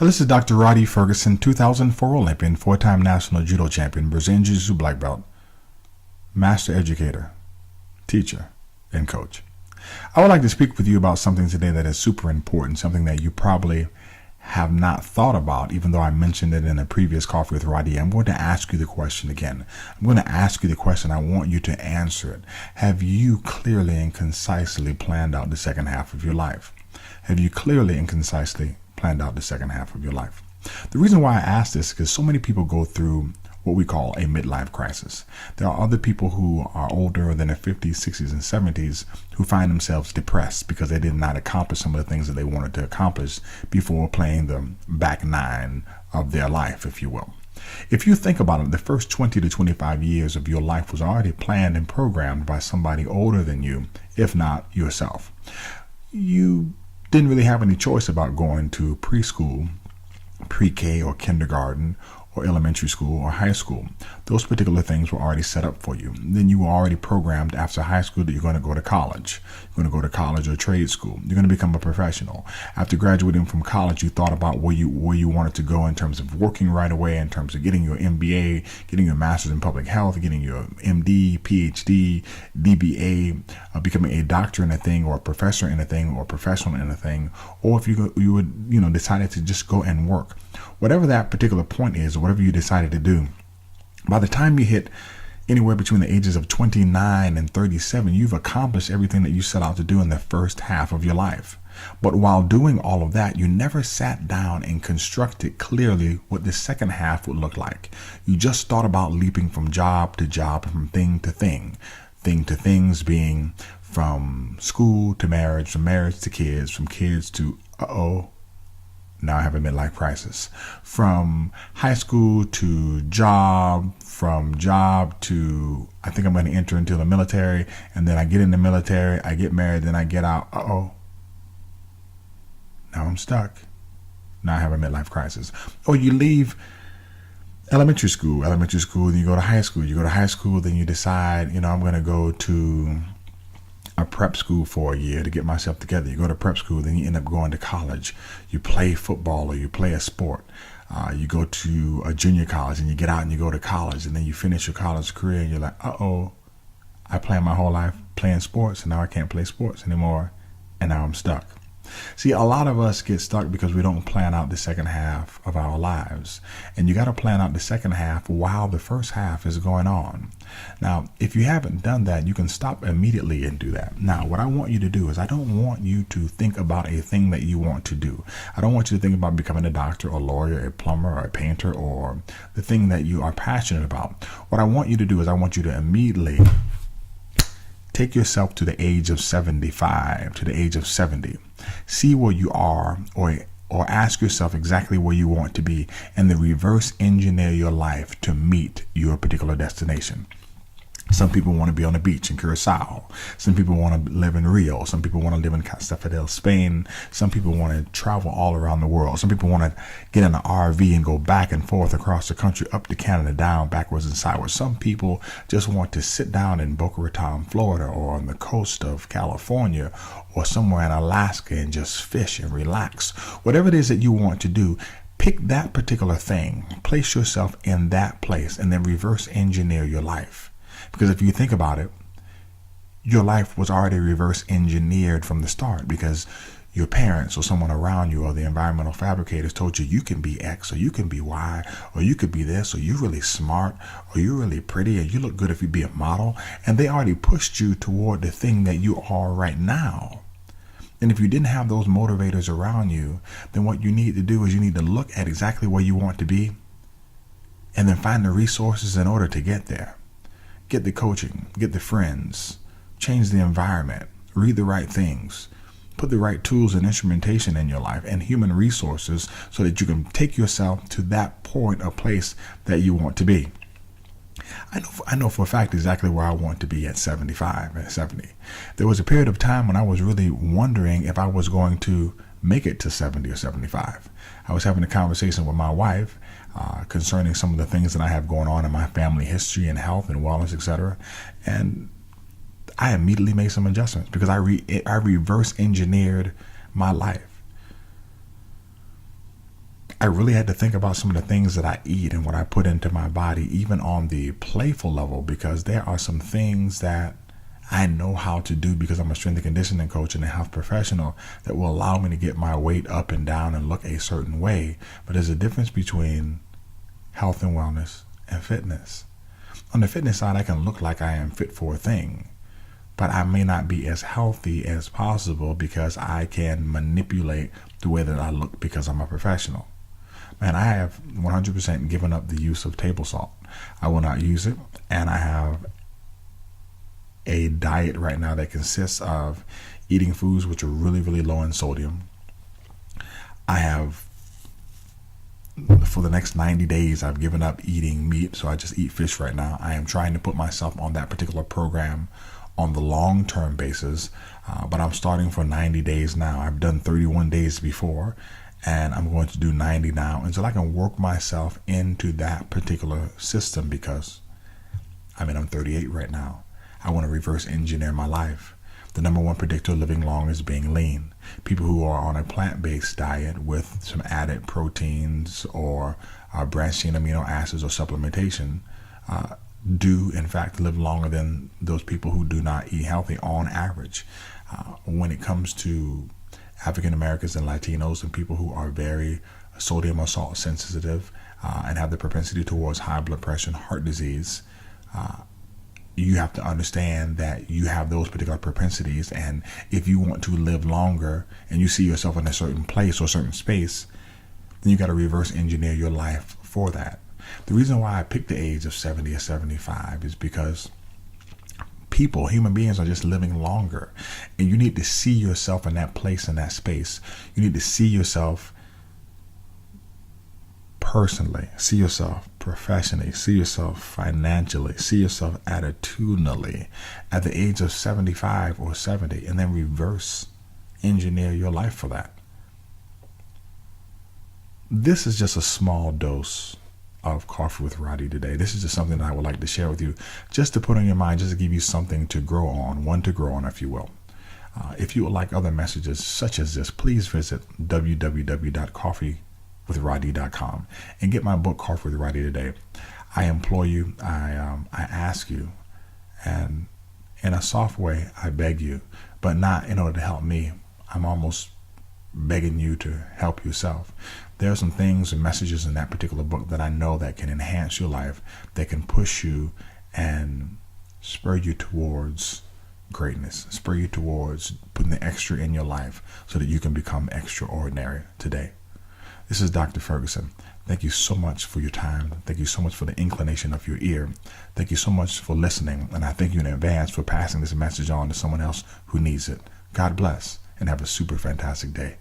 This is Dr. Rhadi Ferguson, 2004 Olympian, four-time national judo champion, Brazilian Jiu-Jitsu black belt, master educator, teacher, and coach. I would like to speak with you about something today that is super important, something that you probably have not thought about, even though I mentioned it in a previous Coffee with Rhadi. I'm going to ask you the question again. I'm going to ask you the question. I want you to answer it. Have you clearly and concisely planned out the second half of your life? Have you clearly and concisely planned out the second half of your life? The reason why I ask this is because so many people go through what we call a midlife crisis. There are other people who are older than their 50s, 60s, and 70s who find themselves depressed because they did not accomplish some of the things that they wanted to accomplish before playing the back nine of their life, if you will. If you think about it, the first 20 to 25 years of your life was already planned and programmed by somebody older than you, if not yourself. You didn't really have any choice about going to preschool, pre-K, or kindergarten, or elementary school or high school. Those particular things were already set up for you. Then you were already programmed after high school that you're going to go to college. You're going to go to college or trade school. You're going to become a professional. After graduating from college, you thought about where you wanted to go in terms of working right away, in terms of getting your MBA, getting your master's in public health, getting your MD, PhD, DBA, becoming a doctor in a thing, or a professor in a thing, or a professional in a thing, or if you would decided to just go and work. Whatever that particular point is, or whatever you decided to do, by the time you hit anywhere between the ages of 29 and 37, you've accomplished everything that you set out to do in the first half of your life. But while doing all of that, you never sat down and constructed clearly what the second half would look like. You just thought about leaping from job to job, from thing to thing. Thing to things being from school to marriage, from marriage to kids, from kids to, now I have a midlife crisis. From high school to job, from job to I think I'm going to enter into the military, and then I get in the military, I get married, then I get out. Now I'm stuck. Now I have a midlife crisis. Or you leave elementary school, then you go to high school. You go to high school, then you decide, I'm going to go to a prep school for a year to get myself together. You go to prep school, then you end up going to college. You play football or you play a sport. You go to a junior college and you get out and you go to college, and then you finish your college career and you're like, I planned my whole life playing sports and now I can't play sports anymore, and now I'm stuck. See, a lot of us get stuck because we don't plan out the second half of our lives. And you got to plan out the second half while the first half is going on. Now, if you haven't done that, you can stop immediately and do that. Now, what I want you to do is I don't want you to think about a thing that you want to do. I don't want you to think about becoming a doctor, a lawyer, a plumber, or a painter, or the thing that you are passionate about. What I want you to do is I want you to immediately take yourself to the age of 75, to the age of 70. See where you are, or ask yourself exactly where you want to be, and then reverse engineer your life to meet your particular destination. Some people want to be on the beach in Curacao. Some people want to live in Rio. Some people want to live in Castafadel, Spain. Some people want to travel all around the world. Some people want to get in an RV and go back and forth across the country, up to Canada, down, backwards and sideways. Some people just want to sit down in Boca Raton, Florida, or on the coast of California, or somewhere in Alaska and just fish and relax. Whatever it is that you want to do, pick that particular thing, place yourself in that place, and then reverse engineer your life. Because if you think about it, your life was already reverse engineered from the start, because your parents or someone around you or the environmental fabricators told you you can be X or you can be Y or you could be this, or you're really smart or you're really pretty and you look good if you be a model. And they already pushed you toward the thing that you are right now. And if you didn't have those motivators around you, then what you need to do is you need to look at exactly where you want to be and then find the resources in order to get there. Get the coaching, get the friends, change the environment, read the right things, put the right tools and instrumentation in your life and human resources so that you can take yourself to that point or place that you want to be. I know for a fact exactly where I want to be at 75 and 70. There was a period of time when I was really wondering if I was going to make it to 70 or 75. I was having a conversation with my wife concerning some of the things that I have going on in my family history and health and wellness, etc. And I immediately made some adjustments because I reverse engineered my life. I really had to think about some of the things that I eat and what I put into my body, even on the playful level, because there are some things that I know how to do because I'm a strength and conditioning coach and a health professional that will allow me to get my weight up and down and look a certain way. But there's a difference between health and wellness and fitness. On the fitness side, I can look like I am fit for a thing, but I may not be as healthy as possible because I can manipulate the way that I look because I'm a professional. Man, I have 100% given up the use of table salt. I will not use it, and I have a diet right now that consists of eating foods which are really, really low in sodium. I have, for the next 90 days, I've given up eating meat, so I just eat fish right now. I am trying to put myself on that particular program on the long-term basis, but I'm starting for 90 days now. I've done 31 days before, and I'm going to do 90 now until I can work myself into that particular system because, I'm 38 right now. I want to reverse engineer my life. The number one predictor of living long is being lean. People who are on a plant-based diet with some added proteins or branched chain amino acids or supplementation do in fact live longer than those people who do not eat healthy on average. When it comes to African Americans and Latinos and people who are very sodium or salt sensitive and have the propensity towards high blood pressure and heart disease, you have to understand that you have those particular propensities, and if you want to live longer and you see yourself in a certain place or certain space, then you got to reverse engineer your life for that. The reason why I picked the age of 70 or 75 is because human beings are just living longer, and you need to see yourself in that place, in that space. You need to see yourself personally, see yourself professionally, see yourself financially, see yourself attitudinally at the age of 75 or 70, and then reverse engineer your life for that. This is just a small dose of Coffee with Rhadi today. This is just something that I would like to share with you, just to put on your mind, just to give you something to grow on, one to grow on, if you will. If you would like other messages such as this, please visit www.coffeewithrhadi.com and get my book, Coffee with Rhadi, today. I implore you, I ask you, and in a soft way, I beg you, but not in order to help me. I'm almost begging you to help yourself. There are some things and messages in that particular book that I know that can enhance your life, that can push you and spur you towards greatness, spur you towards putting the extra in your life so that you can become extraordinary today. This is Dr. Ferguson. Thank you so much for your time. Thank you so much for the inclination of your ear. Thank you so much for listening. And I thank you in advance for passing this message on to someone else who needs it. God bless and have a super fantastic day.